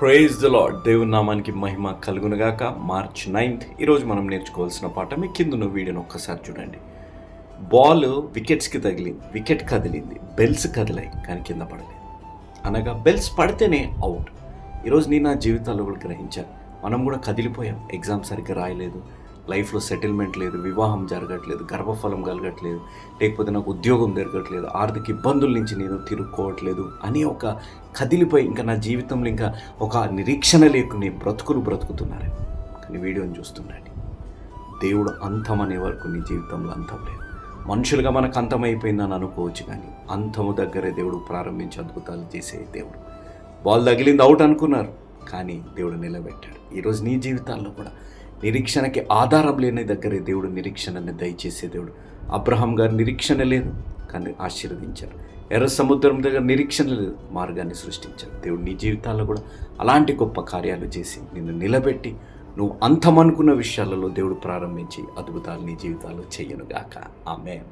Praise the lord. దేవుని నామానికి మహిమ కలుగునుగాక. మార్చ్ 9th ఈరోజు మనం నేర్చుకోవాల్సిన పాఠం మీ కింద వీడియోని ఒక్కసారి చూడండి. బాల్ వికెట్స్కి తగిలింది, వికెట్ కదిలింది, బెల్స్ కదిలాయి, కానీ కింద పడలేదు. అనగా బెల్స్ పడితేనే అవుట్. ఈరోజు నేను నా జీవితాల్లో కూడా గ్రహించాను. మనం కూడా కదిలిపోయాం. ఎగ్జామ్ సరిగ్గా రాయలేదు, లైఫ్లో సెటిల్మెంట్ లేదు, వివాహం జరగట్లేదు, గర్భఫలం కలగట్లేదు, లేకపోతే నాకు ఉద్యోగం దొరకట్లేదు, ఆర్థిక ఇబ్బందుల నుంచి నేను తిరుక్కోవట్లేదు అని ఒక కదిలిపోయి ఇంకా నా జీవితంలో ఇంకా ఒక నిరీక్షణ లేకుని బ్రతుకుతున్నారు. కానీ వీడియోని చూస్తుండండి. దేవుడు అంతం అనే వరకు నీ జీవితంలో అంతం లేదు. మనుషులుగా మనకు అంతమైపోయిందని అనుకోవచ్చు, కానీ అంతము దగ్గరే దేవుడు ప్రారంభించి అద్భుతాలు చేసే దేవుడు. బాల్ తగిలింది, అవుట్ అనుకున్నారు, కానీ దేవుడు నిలబెట్టాడు. ఈరోజు నీ జీవితాల్లో కూడా నిరీక్షణకి ఆధారం లేని దగ్గరే దేవుడు నిరీక్షణని దయచేసే దేవుడు. అబ్రహాం గారు నిరీక్షణ లేదు, కానీ ఆశీర్వదించారు. ఎర్ర సముద్రం దగ్గర నిరీక్షణ లేదు, మార్గాన్ని సృష్టించారు. దేవుడు నీ జీవితాల్లో కూడా అలాంటి గొప్ప కార్యాలు చేసి నిన్ను నిలబెట్టి నువ్వు అంతమనుకున్న విషయాలలో దేవుడు ప్రారంభించి అద్భుతాలు నీ జీవితాల్లో చేయనుగాక. ఆమేన్.